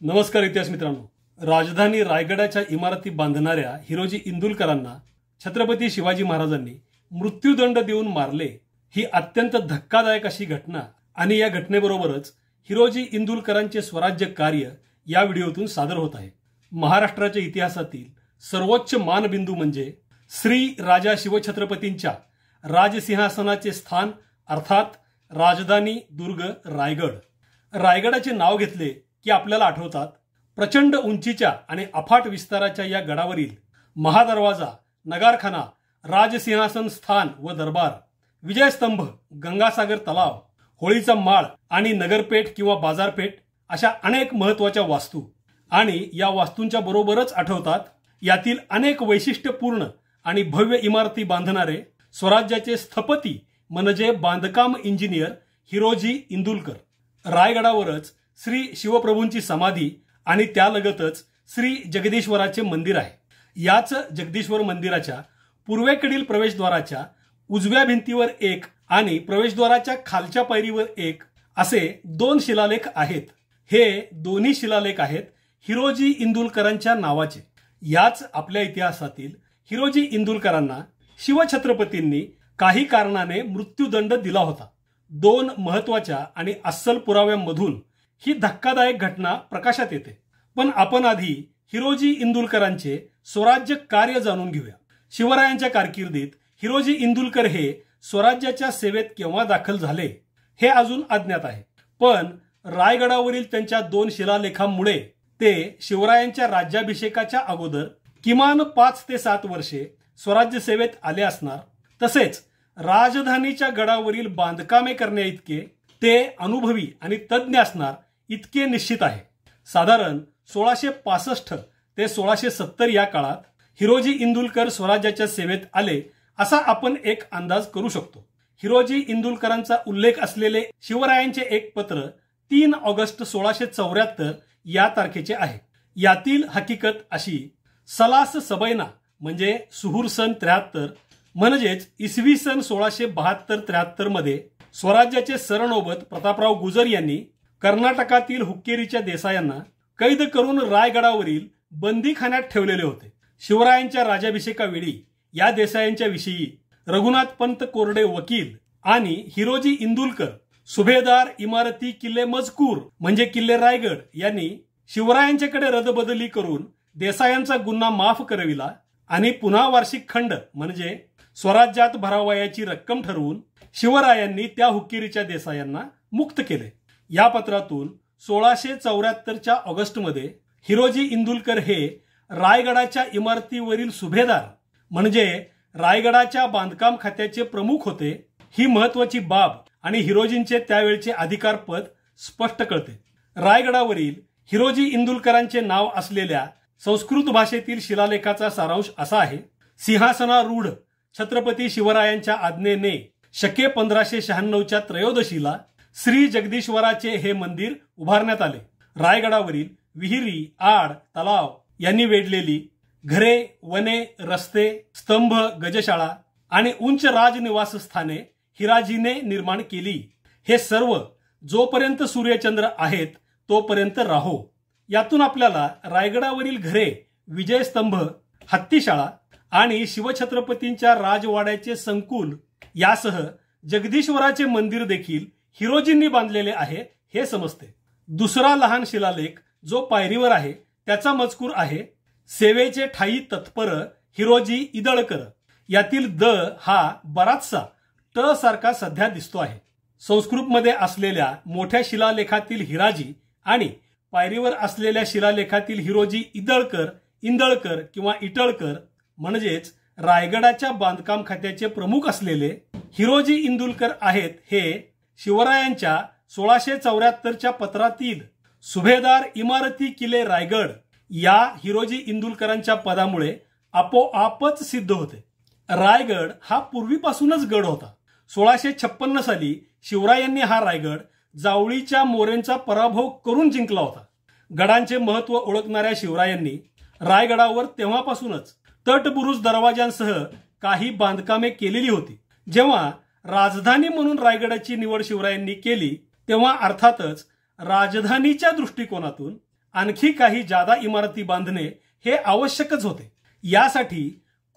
नमस्कार इतिहास मित्रांनो, राजधानी रायगडाच्या इमारती बांधणाऱ्या हिरोजी इंदुलकरांना छत्रपती शिवाजी महाराजांनी मृत्यूदंड देऊन मारले ही अत्यंत धक्कादायक अशी घटना आणि या घटनेबरोबरच हिरोजी इंदुलकरांचे स्वराज्य कार्य या व्हिडिओतून सादर होत आहे। महाराष्ट्राच्या इतिहासातील सर्वोच्च मानबिंदू म्हणजे श्री राजा शिवछत्रपतींच्या राजसिंहासनाचे स्थान अर्थात राजधानी दुर्ग रायगड। रायगडाचे नाव घेतले की आपल्याला आठवतात प्रचंड उंचीच्या आणि अफाट विस्ताराच्या या गडावरील महादरवाजा, नगारखाना, राजसिंहासन स्थान व दरबार, विजयस्तंभ, गंगासागर तलाव, होळीचा माळ आणि नगरपेठ किंवा बाजारपेठ अशा अनेक महत्त्वाच्या वास्तू आणि या वास्तूंच्या बरोबरच आठवतात यातील अनेक वैशिष्ट्यपूर्ण आणि भव्य इमारती बांधणारे स्वराज्याचे स्थपती म्हणजे बांधकाम इंजिनियर हिरोजी इंदुलकर। रायगडावरच श्री शिवप्रभूंची समाधी आणि त्यालगतच श्री जगदीश्वराचे मंदिर आहे। याच जगदीश्वर मंदिराच्या पूर्वेकडील प्रवेशद्वाराच्या उजव्या भिंतीवर एक आणि प्रवेशद्वाराच्या खालच्या पायरीवर एक असे दोन शिलालेख आहेत। हे दोन्ही शिलालेख आहेत हिरोजी इंदुलकरांच्या नावाचे। याच आपल्या इतिहासातील हिरोजी इंदुलकरांना शिवछत्रपतींनी काही कारणाने मृत्यूदंड दिला होता। दोन महत्त्वाच्या आणि अस्सल पुराव्यांमधून ही धक्कादायक घटना प्रकाशात येते। पण आपण आधी हिरोजी इंदुलकरांचे स्वराज्य कार्य जाणून घेऊया। शिवरायांच्या कारकिर्दीत हिरोजी इंदुलकर हे स्वराज्याच्या सेवेत केव्हा दाखल झाले हे अजून अज्ञात आहे। पण रायगडावरील त्यांच्या दोन शिलालेखांमुळे ते शिवरायांच्या राज्याभिषेकाच्या अगोदर किमान 5 ते 7 वर्षे स्वराज्य सेवेत आले असणार। तसेच राजधानीच्या गडावरील बांधकामे करण्याइतके ते अनुभवी आणि तज्ञ असणार इतके निश्चित आहे। साधारण 1665 ते 1670 या काळात हिरोजी इंदुलकर स्वराज्याच्या सेवेत आले असा आपण एक अंदाज करू शकतो। हिरोजी इंदुलकरांचा उल्लेख असलेले शिवरायांचे एक पत्र 3 ऑगस्ट 1674 या तारखेचे आहे। यातील हकीकत अशी, सलास सबैना म्हणजे सुहूर सन 73 म्हणजेच इसवी सन 1672-73 मध्ये स्वराज्याचे सरनौबत प्रतापराव गुजर यांनी कर्नाटकातील हुक्केरीच्या देसायांना कैद करून रायगडावरील बंदीखान्यात ठेवलेले होते। शिवरायांच्या राज्याभिषेकावेळी या देसायांच्या विषयी रघुनाथ पंत कोरडे वकील आणि हिरोजी इंदुलकर सुभेदार इमारती किल्ले मजकूर म्हणजे किल्ले रायगड यांनी शिवरायांच्याकडे रदबदली करून देसायांचा गुन्हा माफ करविला आणि पुन्हा वार्षिक खंड म्हणजे स्वराज्यात भरावयाची रक्कम ठरवून शिवरायांनी त्या हुक्केरीच्या देसायांना मुक्त केले। या पत्रातून 1674च्या ऑगस्टमध्ये हिरोजी इंदुलकर हे रायगडाच्या इमारतीवरील सुभेदार म्हणजे रायगडाच्या बांधकाम खात्याचे प्रमुख होते। ही महत्वाची बाब आणि हिरोजींचे त्यावेळचे अधिकारपद स्पष्ट कळते। रायगडावरील हिरोजी इंदुलकरांचे नाव असलेल्या संस्कृत भाषेतील शिलालेखाचा सारांश असा आहे। सिंहासनारूढ छत्रपती शिवरायांच्या आज्ञेने शके 1596च्या त्रयोदशीला श्री जगदीश्वराचे हे मंदिर उभारण्यात आले। रायगडावरील विहिरी, आड, तलाव यांनी वेढलेली घरे, वने, रस्ते, स्तंभ, गजशाळा आणि उंच राजनिवास स्थाने हिराजीने निर्माण केली। हे सर्व जोपर्यंत सूर्यचंद्र आहेत तोपर्यंत राहो। यातून आपल्याला रायगडावरील घरे, विजयस्तंभ, हत्तीशाळा आणि शिवछत्रपतींच्या राजवाड्याचे संकुल यासह जगदीश्वराचे मंदिर देखील हिरोजींनी बांधलेले आहे हे समजते। दुसरा लहान शिलालेख जो पायरीवर आहे त्याचा मजकूर आहे, सेवेचे ठायी तत्पर हिरोजी इदळकर। यातील द हा बराचसा ट सारखा सध्या दिसतो आहे। संस्कृतमध्ये असलेल्या मोठ्या शिलालेखातील हिराजी आणि पायरीवर असलेल्या शिलालेखातील हिरोजी इदळकर, इंदळकर किंवा इटळकर म्हणजेच रायगडाच्या बांधकाम खात्याचे प्रमुख असलेले हिरोजी इंदुलकर आहेत। हे शिवरायांच्या 1674च्या पत्रातील सुभेदार इमारती किल्ले रायगड या हिरोजी इंदुलकरांच्या पदामुळे आपोआपच सिद्ध होते। रायगड हा पूर्वीपासूनच गड होता। 1656 साली शिवरायांनी हा रायगड जावळीच्या मोऱ्यांचा पराभव करून जिंकला होता। गडांचे महत्त्व ओळखणाऱ्या शिवरायांनी रायगडावर तेव्हापासूनच तटबुरुज दरवाजांसह काही बांधकामे केलेली होती। जेव्हा राजधानी म्हणून रायगडाची निवड शिवरायांनी केली तेव्हा अर्थातच राजधानीच्या दृष्टिकोनातून आणखी काही जादा इमारती बांधणे हे आवश्यकच होते। यासाठी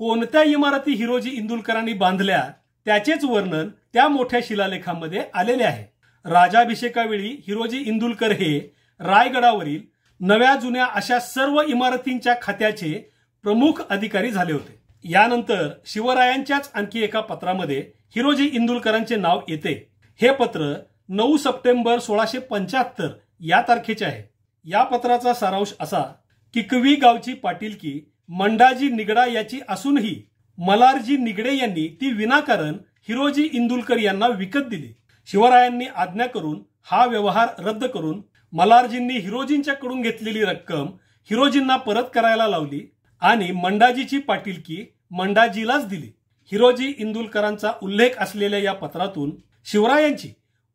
कोणत्या इमारती हिरोजी इंदुलकरांनी बांधल्या त्याचेच वर्णन त्या मोठ्या शिलालेखामध्ये आलेले आहे। राजाभिषेकावेळी हिरोजी इंदुलकर हे रायगडावरील नव्या जुन्या अशा सर्व इमारतींच्या खात्याचे प्रमुख अधिकारी झाले होते। यानंतर शिवरायांच्याच आणखी एका पत्रामध्ये हिरोजी इंदुलकरांचे नाव येते। हे पत्र 9 सप्टेंबर 1675 या तारखेचे आहे। या पत्राचा सारांश असा की किकवी गावची पाटीलकी मंडाजी निगडा याची असूनही मलारजी निगडे यांनी ती विनाकारण हिरोजी इंदुलकर यांना विकत दिली। शिवरायांनी आज्ञा करून हा व्यवहार रद्द करून मलारजींनी हिरोजींच्याकडून घेतलेली रक्कम हिरोजींना परत करायला लावली आणि मंडाजीची पाटीलकी मंडाजीलाच दिली। हिरोजी इंदुलकरांचा उल्लेख असलेल्या या पत्रातून शिवरायांची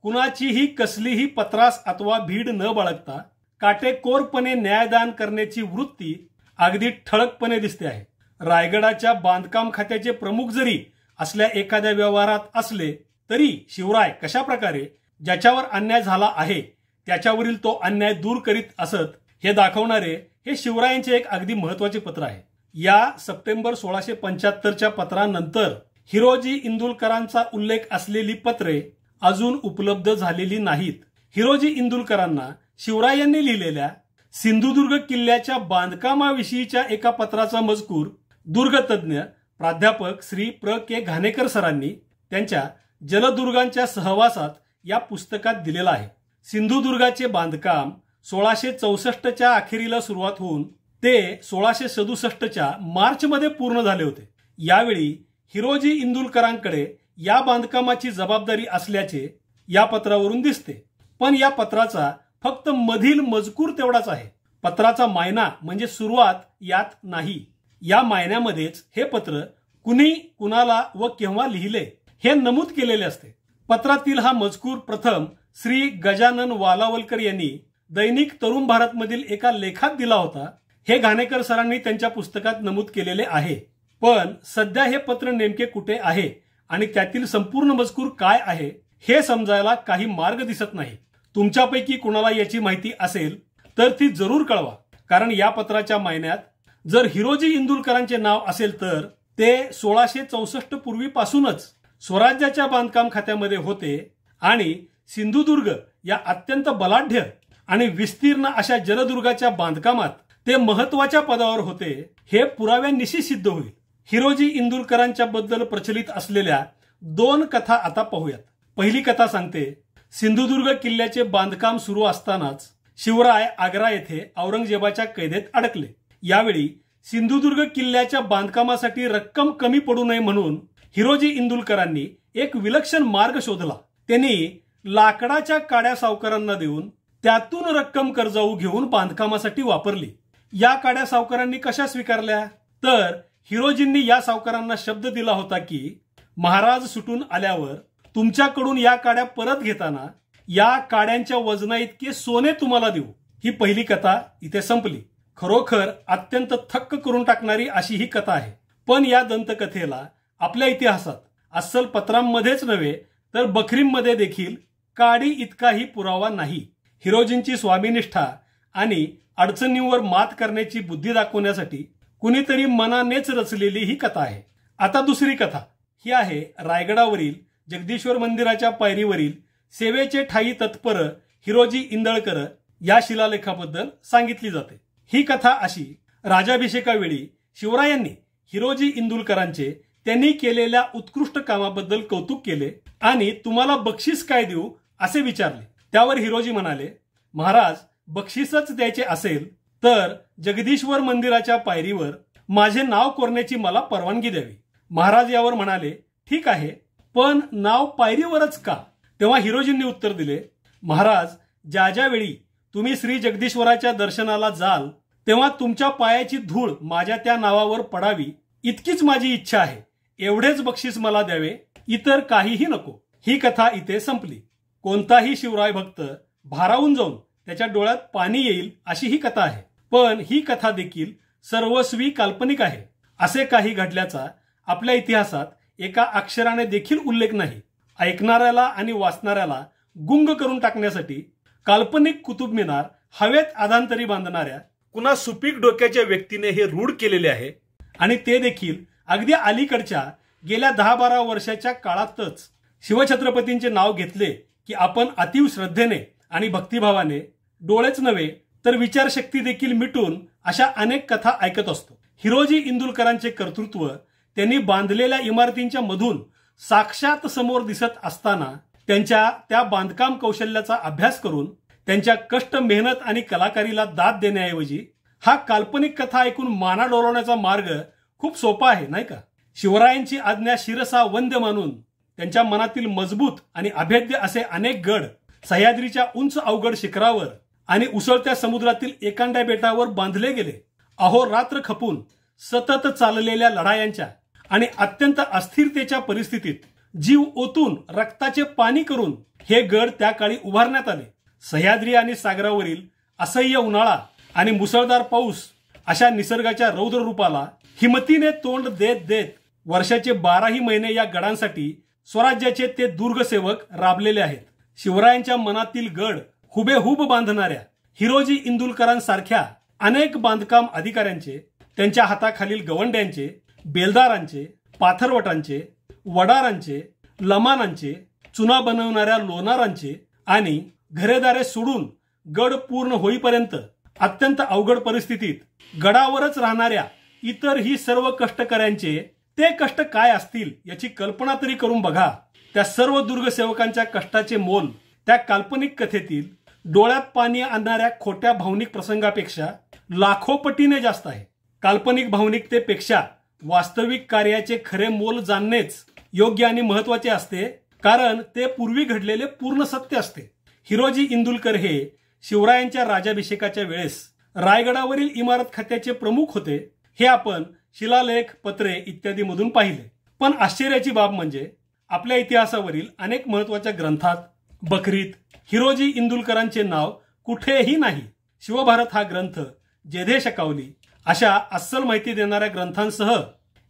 कुणाचीही कसलीही पत्रास अथवा भीड न बाळगता काटेकोरपणे न्यायदान करण्याची वृत्ती अगदी ठळकपणे दिसते आहे। रायगडाच्या बांधकाम खात्याचे प्रमुख जरी असल्या एखाद्या व्यवहारात असले तरी शिवराय कशा प्रकारे ज्याच्यावर अन्याय झाला आहे त्याच्यावरील तो अन्याय दूर करीत असत हे दाखवणारे हे शिवरायांचे एक अगदी महत्त्वाचे पत्र आहे। या सप्टेंबर 1675च्या पत्रानंतर हिरोजी इंदुलकरांचा उल्लेख असलेली पत्रे अजून उपलब्ध झालेली नाहीत। हिरोजी इंदुलकरांना शिवरायांनी लिहिलेल्या सिंधुदुर्ग किल्ल्याच्या बांधकामाविषयीच्या एका पत्राचा मजकूर दुर्गतज्ञ प्राध्यापक श्री प्र के घाणेकर सरांनी त्यांच्या जलदुर्गांच्या सहवासात या पुस्तकात दिलेला आहे। सिंधुदुर्गाचे बांधकाम 1664च्या अखेरीला सुरुवात होऊन ते 1667च्या मार्चमध्ये पूर्ण झाले होते। यावेळी हिरोजी इंदुलकरांकडे या बांधकामाची जबाबदारी असल्याचे या पत्रावरून दिसते। पण या पत्राचा फक्त मधील मजकूर तेवढाच आहे। पत्राचा मायना म्हणजे सुरुवात यात नाही। या मायन्यामध्येच हे पत्र कुणी कुणाला व केव्हा लिहिले हे नमूद केलेले असते। पत्रातील हा मजकूर प्रथम श्री गजानन वालावलकर यांनी दैनिक तरुण भारत मधील एका लेखात दिला होता। हे घाणेकर सरांनी त्यांच्या पुस्तकात नमूद केलेले आहे। पण सध्या हे पत्र नेमके कुठे आहे आणि त्यातील संपूर्ण मजकूर काय आहे हे समजायला काही मार्ग दिसत नाही। तुमच्यापैकी कुणाला याची माहिती असेल तर ती जरूर कळवा, कारण या पत्राच्या मायन्यात जर हिरोजी इंदुलकरांचे नाव असेल तर ते 1664 पूर्वीपासूनच स्वराज्याच्या बांधकाम खात्यामध्ये होते आणि सिंधुदुर्ग या अत्यंत बलाढ्य आणि विस्तीर्ण अशा जलदुर्गाच्या बांधकामात ते महत्वाच्या पदावर होते हे पुराव्यांनिशी सिद्ध होईल। हिरोजी इंदुलकरांच्या बद्दल प्रचलित असलेल्या 2 कथा आता पाहूयात। पहिली कथा सांगते, सिंधुदुर्ग किल्ल्याचे बांधकाम सुरू असतानाच शिवराय आग्रा येथे औरंगजेबाच्या कैदेत अडकले। यावेळी सिंधुदुर्ग किल्ल्याच्या बांधकामासाठी रक्कम कमी पडू नये म्हणून हिरोजी इंदुलकरांनी एक विलक्षण मार्ग शोधला। त्यांनी लाकडाच्या काड्या सावकारांना देऊन त्यातून रक्कम कर्जाऊ घेऊन बांधकामासाठी वापरली। या काड्या सावकारांनी कशा स्वीकारल्या तर हिरोजींनी या सावकारांना शब्द दिला होता की महाराज सुटून आल्यावर तुमच्याकडून या काड्या परत घेताना या काड्यांच्या वजना इतके सोने तुम्हाला देऊ। ही पहिली कथा इथे संपली। खरोखर अत्यंत थक्क करून टाकणारी अशी ही कथा आहे। पण या दंतकथेला आपल्या इतिहासात अस्सल पत्रांमध्येच नव्हे तर बखरींमध्ये देखील काडी इतकाही पुरावा नाही। हिरोजींची स्वामीनिष्ठा आणि अडचणींवर मात करण्याची बुद्धी दाखवण्यासाठी कुणीतरी मनानेच रचलेली ही कथा आहे। आता दुसरी कथा ही आहे रायगडावरील जगदीश्वर मंदिराच्या पायरीवरील सेवेचे ठायी तत्पर हिरोजी इंदळकर या शिलालेखाबद्दल सांगितली जाते। ही कथा अशी, राजाभिषेकावेळी शिवरायांनी हिरोजी इंदुलकरांचे त्यांनी केलेल्या उत्कृष्ट कामाबद्दल कौतुक केले आणि तुम्हाला बक्षीस काय देऊ असे विचारले। त्यावर हिरोजी म्हणाले, महाराज बक्षीसच द्यायचे असेल तर जगदीश्वर मंदिराच्या पायरीवर माझे नाव कोरण्याची मला परवानगी द्यावी। महाराज यावर म्हणाले, ठीक आहे, पण नाव पायरीवरच का? तेव्हा हिरोजींनी उत्तर दिले, महाराज ज्या वेळी तुम्ही श्री जगदीश्वराच्या दर्शनाला जाल तेव्हा तुमच्या पायाची धूळ माझ्या त्या नावावर पडावी इतकीच माझी इच्छा आहे। एवढेच बक्षीस मला द्यावे, इतर काहीही नको। ही कथा इथे संपली। कोणताही शिवराय भक्त भारावून जाऊन त्याच्या डोळ्यात पाणी येईल अशी ही कथा आहे। पण ही कथा देखील सर्वस्वी काल्पनिक आहे। असे काही घडल्याचा आपल्या इतिहासात एका अक्षराने देखील उल्लेख नाही। ऐकणाऱ्याला आणि वाचणाऱ्याला गुंग करून टाकण्यासाठी काल्पनिक कुतुब मिनार हवेत आधांतरी बांधणाऱ्या कुणा सुपीक डोक्याच्या व्यक्तीने हे रूढ केलेले आहे आणि ते देखील अगदी अलीकडच्या गेल्या 10-12 वर्षाच्या काळातच शिवछत्रपतींचे नाव घेतले की आपण अतीव श्रद्धेने आणि भक्तिभावाने डोळेच नव्हे तर विचारशक्ती देखील मिटून अशा अनेक कथा ऐकत असतो। हिरोजी इंदुलकरांचे कर्तृत्व त्यांनी बांधलेल्या इमारतींच्या मधून साक्षात समोर दिसत असताना त्यांच्या त्या बांधकाम कौशल्याचा अभ्यास करून त्यांच्या कष्ट मेहनत आणि कलाकारीला दाद देण्याऐवजी हा काल्पनिक कथा ऐकून माना डोलवण्याचा मार्ग खूप सोपा आहे नाही का। शिवरायांची आज्ञा शिरसा वंद्य मानून त्यांच्या मनातील मजबूत आणि अभेद्य असे अनेक गड सह्याद्रीच्या उंच अवघड शिखरावर आणि उसळत्या समुद्रातील एकांड्या बेटावर बांधले गेले। अहोरात्र खपून सतत चाललेल्या लढायांच्या आणि अत्यंत अस्थिरतेच्या परिस्थितीत जीव ओतून रक्ताचे पाणी करून हे गड त्या काळी उभारण्यात आले। सह्याद्री आणि सागरावरील असह्य उन्हाळा आणि मुसळधार पाऊस अशा निसर्गाच्या रौद्र रूपाला हिमतीने तोंड देत देत वर्षाचे 12ही महिने या गडांसाठी स्वराज्याचे ते दुर्गसेवक राबलेले आहेत। शिवरायांच्या मनातील गड हुबेहूब बांधणाऱ्या हिरोजी इंदुलकरांसारख्या अनेक बांधकाम अधिकाऱ्यांचे, त्यांच्या हाताखालील गवंड्यांचे, बेलदारांचे, पाथरवटांचे, वडारांचे, लमानांचे, चुना बनवणाऱ्या लोणारांचे आणि घरेदारे सोडून गड पूर्ण होईपर्यंत अत्यंत अवघड परिस्थितीत गडावरच राहणाऱ्या इतर ही सर्व कष्टकऱ्यांचे ते कष्ट काय असतील याची कल्पना तरी करून बघा। त्या सर्व दुर्गसेवकांच्या कष्टाचे मोल त्या काल्पनिक कथेतील डोळ्यात पाणी आणणाऱ्या खोट्या भावनिक प्रसंगापेक्षा लाखो पटीने जास्त आहे। काल्पनिक भावनिकतेपेक्षा वास्तविक कार्याचे खरे मोल जाणणेच योग्य आणि महत्वाचे असते, कारण ते पूर्वी घडलेले पूर्ण सत्य असते। हिरोजी इंदुलकर हे शिवरायांच्या राज्याभिषेकाच्या वेळेस रायगडावरील इमारत खात्याचे प्रमुख होते हे आपण शिलालेख, पत्रे इत्यादी मधून पाहिले। पण आश्चर्याची बाब म्हणजे आपल्या इतिहासावरील अनेक महत्वाच्या ग्रंथात बखरीत हिरोजी इंदुलकरांचे नाव कुठेही नाही। शिवभारत हा ग्रंथ, जेधे शकावली अशा अस्सल माहिती देणाऱ्या ग्रंथांसह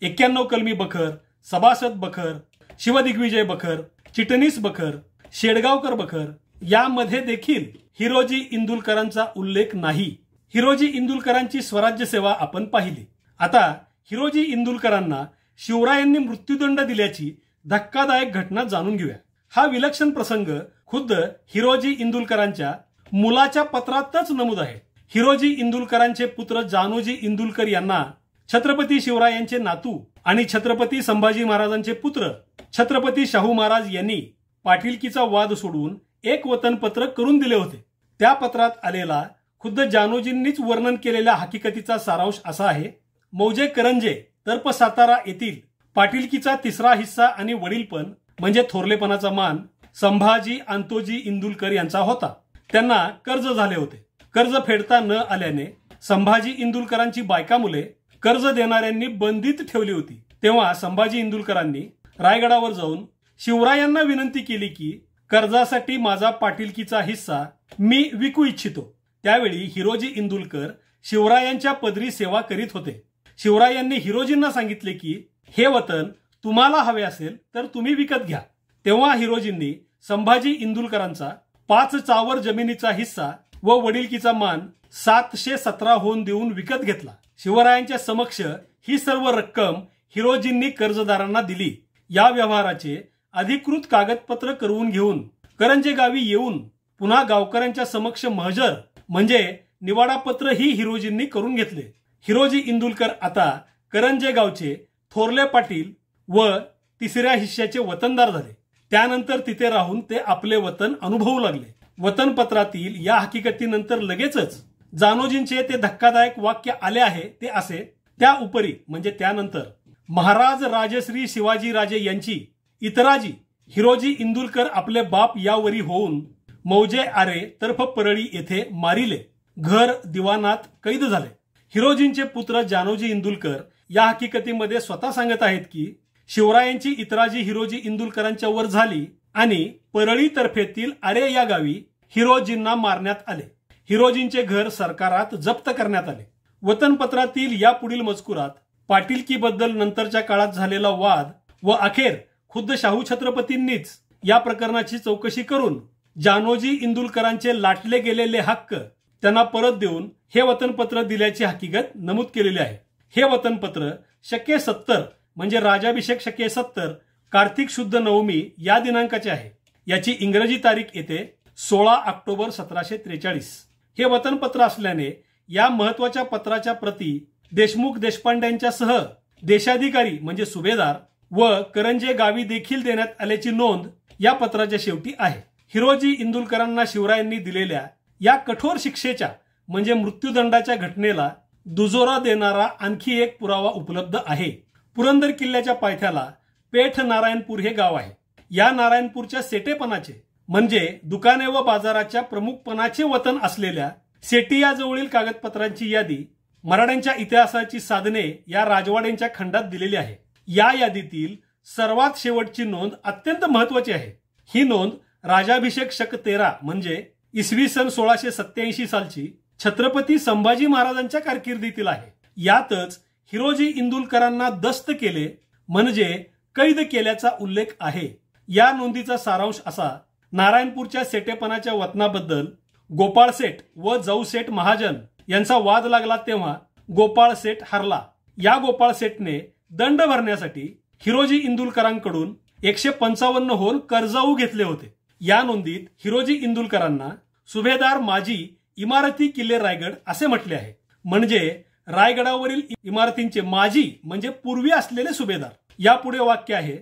91 कलमी बखर, सभासद बखर, शिवदिग्विजय बखर, चिटणीस बखर, शेडगावकर बखर यामध्ये देखील हिरोजी इंदुलकरांचा उल्लेख नाही। हिरोजी इंदुलकरांची स्वराज्य सेवा आपण पाहिली। आता हिरोजी इंदुलकरांना शिवरायांनी मृत्यूदंड दिल्याची धक्कादायक घटना जाणून घेऊया। हा विलक्षण प्रसंग खुद्द हिरोजी इंदुलकरांच्या मुलाच्या पत्रातच नमूद आहे। हिरोजी इंदुलकरांचे पुत्र जानोजी इंदुलकर यांना छत्रपती शिवरायांचे नातू आणि छत्रपती संभाजी महाराजांचे पुत्र छत्रपती शाहू महाराज यांनी पाटीलकीचा वाद सोडून एक वतनपत्र करून दिले होते। त्या पत्रात आलेला खुद्द जानोजींनीच वर्णन केलेल्या हकीकतीचा सारांश असा आहे। मौजे करंजे तर्फ सातारा येथील पाटीलकीचा तिसरा हिस्सा आणि वडीलपण म्हणजे थोरलेपणाचा मान संभाजी अंतोजी इंदुलकर यांचा होता। त्यांना कर्ज झाले होते। कर्ज फेडता न आल्याने संभाजी इंदुलकरांची बायका मुले कर्ज देणाऱ्यांनी बंदीत ठेवली होती। तेव्हा संभाजी इंदुलकरांनी रायगडावर जाऊन शिवरायांना विनंती केली की कर्जासाठी माझा पाटीलकीचा हिस्सा मी विकू इच्छितो। त्यावेळी हिरोजी इंदुलकर शिवरायांच्या पदरी सेवा करीत होते। शिवरायांनी हिरोजींना सांगितले की हे वतन तुम्हाला हवे असेल तर तुम्ही विकत घ्या। तेव्हा हिरोजींनी संभाजी इंदुलकरांचा 5 चावर जमिनीचा हिस्सा व वडिलकीचा मान 717 होऊन देऊन विकत घेतला। शिवरायांच्या समक्ष ही सर्व रक्कम हिरोजींनी कर्जदारांना दिली। या व्यवहाराचे अधिकृत कागदपत्र करवून घेऊन करंजे गावी येऊन पुन्हा गावकऱ्यांच्या समक्ष महजर म्हणजे निवाडापत्र ही हिरोजींनी करून घेतले। हिरोजी इंदुलकर आता करंजे गावचे थोरले पाटील व तिसऱ्या हिस्स्याचे वतनदार झाले। त्यानंतर तिथे राहून ते आपले वतन अनुभवू लागले। वतनपत्रातील या हकीकतीनंतर लगेचच जानोजींचे ते धक्कादायक वाक्य आले आहे ते असे, त्या उपरी म्हणजे त्यानंतर महाराज राजश्री शिवाजी राजे यांची इतराजी हिरोजी इंदुलकर आपले बाप यावरी होऊन मौजे आरे तर्फ परळी येथे मारिले, घर दिवानात कैद झाले। हिरोजींचे पुत्र जानोजी इंदुलकर या हकीकतीमध्ये स्वतः सांगत आहेत की शिवरायांची इतराजी हिरोजी इंदुलकरांच्या वर झाली आणि परळी तर्फेतील आरे या गावी हिरोजींना मारण्यात आले। हिरोजींचे घर सरकारात जप्त करण्यात आले। वतनपत्रातील या पुढील मजकुरात पाटीलकीबद्दल नंतरच्या काळात झालेला वाद व अखेर खुद्द शाहू छत्रपतींनीच या प्रकरणाची चौकशी करून जानोजी इंदुलकरांचे लाटले गेलेले हक्क त्यांना परत देऊन हे वतनपत्र दिल्याची हकीकत नमूद केलेली आहे। हे वतनपत्र शके 70 म्हणजे राजाभिषेक शके 70 कार्तिक शुद्ध नवमी या दिनांकाचे आहे। याची इंग्रजी तारीख येते 16 ऑक्टोबर 1743। हे वतनपत्र असल्याने या महत्वाच्या पत्राच्या प्रती देशमुख देशपांड्यांच्या सह देशाधिकारी म्हणजे सुभेदार व करंजे गावी देखील देण्यात आल्याची नोंद या पत्राच्या शेवटी आहे। हिरोजी इंदुलकरांना शिवरायांनी दिलेल्या या कठोर शिक्षेच्या म्हणजे मृत्यूदंडाच्या घटनेला दुजोरा देणारा आणखी एक पुरावा उपलब्ध आहे। पुरंदर किल्ल्याच्या पायथ्याला पेठ नारायणपूर हे गाव आहे। या नारायणपूरच्या सेटेपणाचे म्हणजे दुकाने व बाजाराच्या प्रमुखपणाचे वतन असलेल्या सेटी या जवळील कागदपत्रांची यादी मराठ्यांच्या इतिहासाची साधने या राजवाड्यांच्या खंडात दिलेली आहे। या यादीतील सर्वात शेवटची नोंद अत्यंत महत्वाची आहे। ही नोंद राजाभिषेक शक 13 म्हणजे इसवी सन 1687 सालची छत्रपती संभाजी महाराजांच्या कारकिर्दीतील आहे। यातच हिरोजी इंदुलकरांना दस्त केले म्हणजे कैद केल्याचा उल्लेख आहे। या नोंदीचा सारांश असा, नारायणपूरच्या सेटेपणाच्या वतनाबद्दल गोपाळ सेठ व जाऊ सेठ महाजन यांचा वाद लागला तेव्हा गोपाळ सेठ हरला। या गोपाळ सेठने दंड भरण्यासाठी हिरोजी इंदुलकरांकडून 155 होल कर्जाऊ घेतले होते। या नोंदीत हिरोजी इंदुलकरांना सुभेदार माजी इमारती किल्ले रायगड असे म्हटले आहे। म्हणजे रायगडावरील इमारतींचे माजी म्हणजे पूर्वी असलेले सुभेदार। यापुढे वाक्य आहे,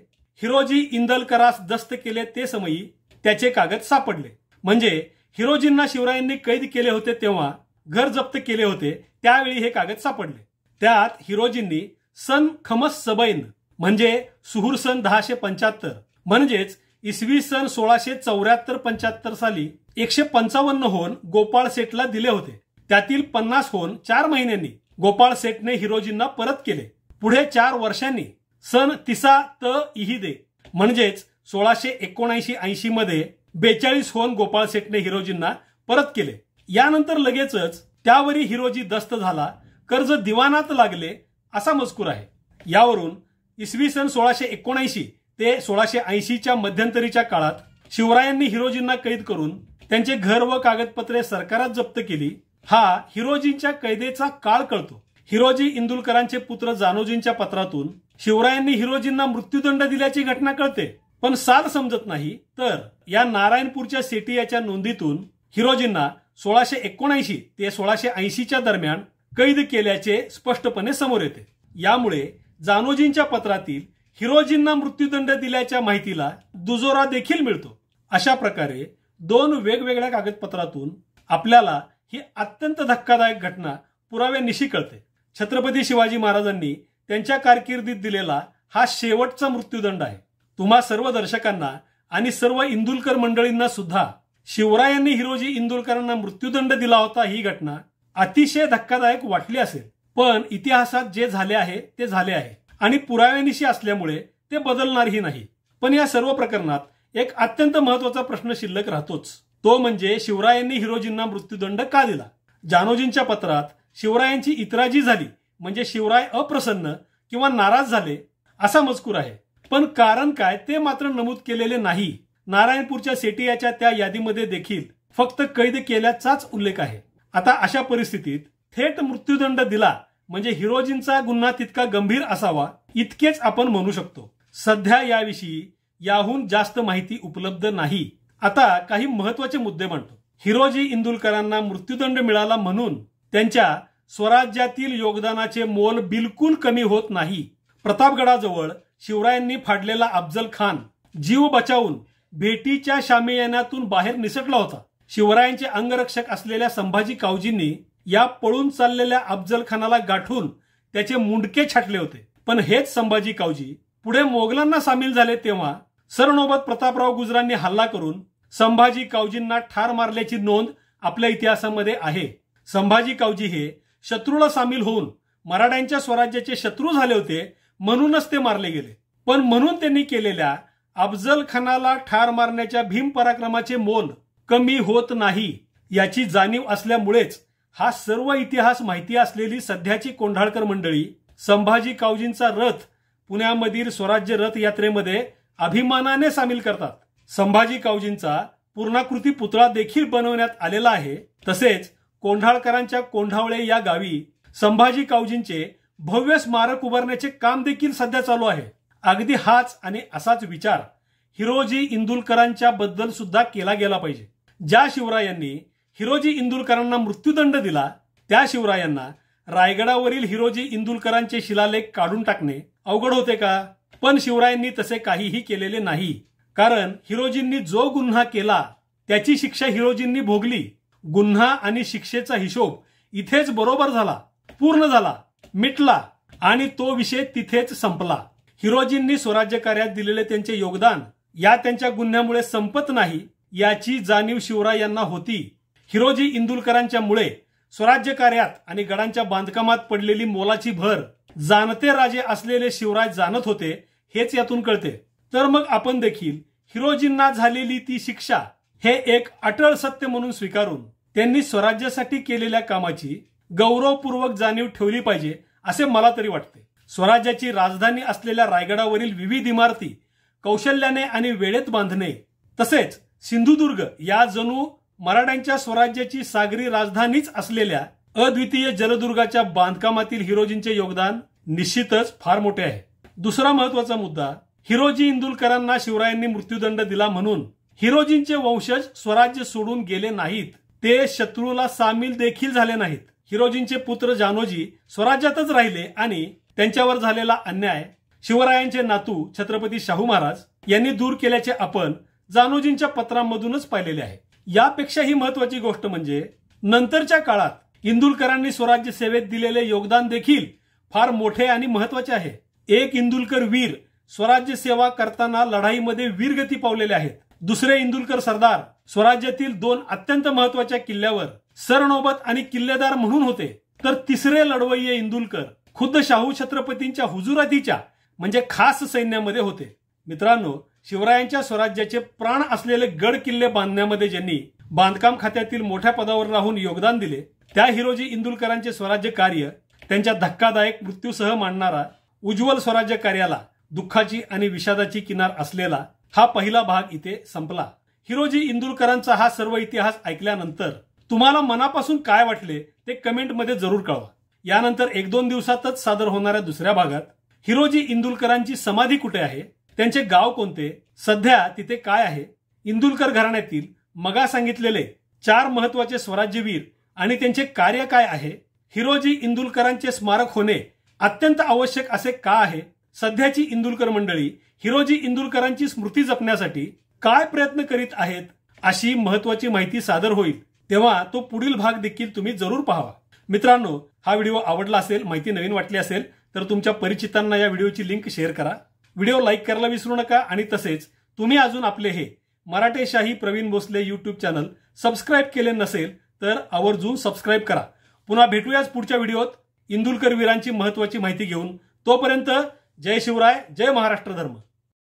हिरोजी इंदलकरास दस्त केले ते समयी त्याचे कागद सापडले। म्हणजे हिरोजींना शिवरायांनी कैद केले होते तेव्हा घर जप्त केले होते त्यावेळी हे कागद सापडले। त्यात हिरोजींनी सन खमस सबैन म्हणजे सुहूर सन 1075 म्हणजेच इसवी सन 1674-75 साली 155 होन गोपाळ सेठला दिले होते। त्यातील 50 होन 4 महिन्यांनी गोपाळ सेठने हिरोजींना परत केले। पुढे 4 वर्षांनी सन तिसा त इहिदे म्हणजेच 1679-80 मध्ये 42 होन गोपाळ सेठने हिरोजींना परत केले। यानंतर लगेचच त्यावरी हिरोजी दस्त झाला, कर्ज दिवाणात लागले असा मजकूर आहे। यावरून इसवी सन 1679 ते 1680च्या मध्यंतरीच्या काळात शिवरायांनी हिरोजींना कैद करून त्यांचे घर व कागदपत्रे सरकारात जप्त केली। हा हिरोजींच्या कैदेचा काळ कळतो। हिरोजी इंदुलकरांचे पुत्र जानोजींच्या पत्रातून शिवरायांनी हिरोजींना मृत्यूदंड दिल्याची घटना कळते, पण साल समजत नाही। तर या नारायणपूरच्या सेटी याच्या नोंदीतून हिरोजींना 1679 ते 1680च्या दरम्यान कैद केल्याचे स्पष्टपणे समोर येते। यामुळे जानोजींच्या पत्रातील हिरोजींना मृत्यूदंड दिल्याच्या माहितीला दुजोरा देखील मिळतो। अशा प्रकारे 2 वेगवेगळ्या कागदपत्रातून आपल्याला ही अत्यंत धक्कादायक घटना पुराव्यानिशी कळते। छत्रपती शिवाजी महाराजांनी त्यांच्या कारकिर्दीत दिलेला हा शेवटचा मृत्यूदंड आहे। तुम्हा सर्व दर्शकांना आणि सर्व इंदुलकर मंडळींना सुद्धा शिवरायांनी हिरोजी इंदुलकरांना मृत्यूदंड दिला होता ही घटना अतिशय धक्कादायक वाटली असेल, पण इतिहासात जे झाले आहे ते झाले आहे आणि पुराव्यानिशी असल्यामुळे ते बदलणारही नाही। पण या सर्व प्रकरणात एक अत्यंत महत्वाचा प्रश्न शिल्लक राहतोच, तो म्हणजे शिवरायांनी हिरोजींना मृत्यूदंड का दिला। जानोजींच्या पत्रात शिवरायांची इतराजी झाली म्हणजे शिवराय अप्रसन्न किंवा नाराज झाले असा मजकूर आहे, पण कारण काय ते मात्र नमूद केलेले नाही। नारायणपूरच्या सेटी याच्या त्या यादीमध्ये देखील फक्त कैद केल्याचाच उल्लेख आहे। आता अशा परिस्थितीत थेट मृत्यूदंड दिला म्हणजे हिरोजींचा गुन्हा तितका गंभीर असावा इतकेच आपण म्हणू शकतो। सध्या याविषयी याहून जास्त माहिती उपलब्ध नाही। आता काही महत्वाचे मुद्दे मांडतो। हिरोजी इंदुलकरांना मृत्यूदंड मिळाला म्हणून त्यांच्या स्वराज्यातील योगदानाचे मोल बिलकुल कमी होत नाही। प्रतापगडाजवळ शिवरायांनी फाडलेला अफजल खान जीव बचावून भेटीच्या शामियान्यातून बाहेर निसटला होता। शिवरायांचे अंगरक्षक असलेल्या संभाजी कावजींनी या पळून चाललेल्या अफजल खानाला गाठून त्याचे मुंडके छाटले होते। पण हेच संभाजी कावजी पुढे मोगलांना सामील झाले तेव्हा सरनोबत प्रतापराव गुजरांनी हल्ला करून संभाजी कावजींना ठार मारल्याची नोंद आपल्या इतिहासामध्ये आहे। संभाजी कावजी हे शत्रूला सामील होऊन मराठ्यांच्या स्वराज्याचे शत्रू झाले होते म्हणूनच ते मारले गेले, पण म्हणून त्यांनी केलेल्या अफजल खानाला ठार मारण्याच्या भीम पराक्रमाचे मोल कमी होत नाही याची जाणीव असल्यामुळेच हा सर्व इतिहास माहिती असलेली सध्याची कोंढाळकर मंडळी संभाजी कावजींचा रथ पुण्यामधील स्वराज्य रथ यात्रेमध्ये अभिमानाने सामील करतात। संभाजी कावजींचा पूर्णाकृती पुतळा देखील बनवण्यात आलेला आहे। तसेच कोंढाळकरांच्या कोंढावळे या गावी संभाजी कावजींचे भव्य स्मारक उभारण्याचे काम देखील सध्या चालू आहे। अगदी हाच आणि असाच विचार हिरोजी इंदुलकरांच्या बद्दल सुद्धा केला गेला पाहिजे। ज्या शिवरायांनी हिरोजी इंदुलकरांना मृत्यूदंड दिला त्या शिवरायांना रायगडावरील हिरोजी इंदुलकरांचे शिलालेख काढून टाकणे अवघड होते का? पण शिवरायांनी तसे काहीही केलेले नाही, कारण हिरोजींनी जो गुन्हा केला त्याची शिक्षा हिरोजींनी भोगली। गुन्हा आणि शिक्षेचा हिशोब इथेच बरोबर झाला, पूर्ण झाला, मिटला आणि तो विषय तिथेच संपला। हिरोजींनी स्वराज्य कार्यात दिलेले त्यांचे योगदान या त्यांच्या गुन्ह्यामुळे संपत नाही याची जाणीव शिवरायांना होती। हिरोजी इंदुलकरांच्या मुळे स्वराज्य कार्यात आणि गडांच्या बांधकामात पडलेली मोलाची भर जाणते राजे असलेले शिवराय जाणत होते हेच यातून कळते। तर मग आपण देखील हिरोजींना झालेली ती शिक्षा हे एक अटळ सत्य म्हणून स्वीकारून त्यांनी स्वराज्यासाठी केलेल्या कामाची गौरवपूर्वक जाणीव ठेवली पाहिजे असे मला तरी वाटते। स्वराज्याची राजधानी असलेल्या रायगडावरील विविध इमारती कौशल्याने आणि वेळेत बांधणे तसेच सिंधुदुर्ग या जणू मराठ्यांच्या स्वराज्याची सागरी राजधानीच असलेल्या अद्वितीय जलदुर्गाच्या बांधकामातील हिरोजींचे योगदान निश्चितच फार मोठे आहे। दुसरा महत्वाचा मुद्दा, हिरोजी इंदुलकरांना शिवरायांनी मृत्यूदंड दिला म्हणून हिरोजींचे वंशज स्वराज्य सोडून गेले नाहीत, ते शत्रूला सामील देखील झाले नाहीत। हिरोजींचे पुत्र जानोजी स्वराज्यातच राहिले आणि त्यांच्यावर झालेला अन्याय शिवरायांचे नातू छत्रपती शाहू महाराज यांनी दूर केल्याचे आपण जानोजींच्या पत्रांमधूनच पाहिलेले आहे। यापेक्षाही महत्वाची गोष्ट म्हणजे नंतरच्या काळात इंदुलकरांनी स्वराज्य सेवेत दिलेले योगदान देखील फार मोठे आणि महत्वाचे आहे। एक इंदुलकर वीर स्वराज्य सेवा करताना लढाईमध्ये वीरगती पावलेले आहेत। दुसरे इंदुलकर सरदार स्वराज्यातील 2 अत्यंत महत्वाच्या किल्ल्यावर सरनौबत आणि किल्लेदार म्हणून होते, तर तिसरे लढवय्ये इंदुलकर खुद्द शाहू छत्रपतींच्या हुजुरातीच्या म्हणजे खास सैन्यामध्ये होते। मित्रांनो, शिवरायांच्या स्वराज्याचे प्राण असलेले गड किल्ले बांधण्यामध्ये ज्यांनी बांधकाम खात्यातील मोठ्या पदावर राहून योगदान दिले त्या हिरोजी इंदुलकरांचे स्वराज्य कार्य त्यांच्या धक्कादायक मृत्यूसह मांडणारा उज्ज्वल स्वराज्य कार्याला दुःखाची आणि विषादाची किनार असलेला हा पहिला भाग इथे संपला। हिरोजी इंदुलकरांचा हा सर्व इतिहास ऐकल्यानंतर तुम्हाला मनापासून काय वाटले ते कमेंटमध्ये जरूर कळवा। यानंतर 1-2 दिवसातच सादर होणाऱ्या दुसऱ्या भागात हिरोजी इंदुलकरांची समाधी कुठे आहे, त्यांचे गाव कोणते, सध्या तिथे काय आहे, इंदुलकर घराण्यातील मगा सांगितलेले 4 महत्वाचे स्वराज्यवीर आणि त्यांचे कार्य काय आहे, हिरोजी इंदुलकरांचे स्मारक होणे अत्यंत आवश्यक असे का आहे, सध्याची इंदुलकर मंडळी हिरोजी इंदुलकरांची स्मृती जपण्यासाठी काय प्रयत्न करीत आहेत, अशी महत्वाची माहिती सादर होईल तेव्हा तो पुढील भाग देखील तुम्ही जरूर पाहावा। मित्रांनो, हा व्हिडिओ आवडला असेल, माहिती नवीन वाटली असेल तर तुमच्या परिचितांना या व्हिडिओची लिंक शेअर करा, व्हिडिओ लाईक करायला विसरू नका आणि तसेच तुम्ही अजून आपले हे Marathashahi Pravin Bhosale YouTube channel subscribe केले नसेल तर आवर्जून सबस्क्राईब करा। पुन्हा भेटूयाच पुढच्या व्हिडिओत इंदुलकर वीरांची महत्वाची माहिती घेऊन। तोपर्यंत जय शिवराय, जय महाराष्ट्र धर्म।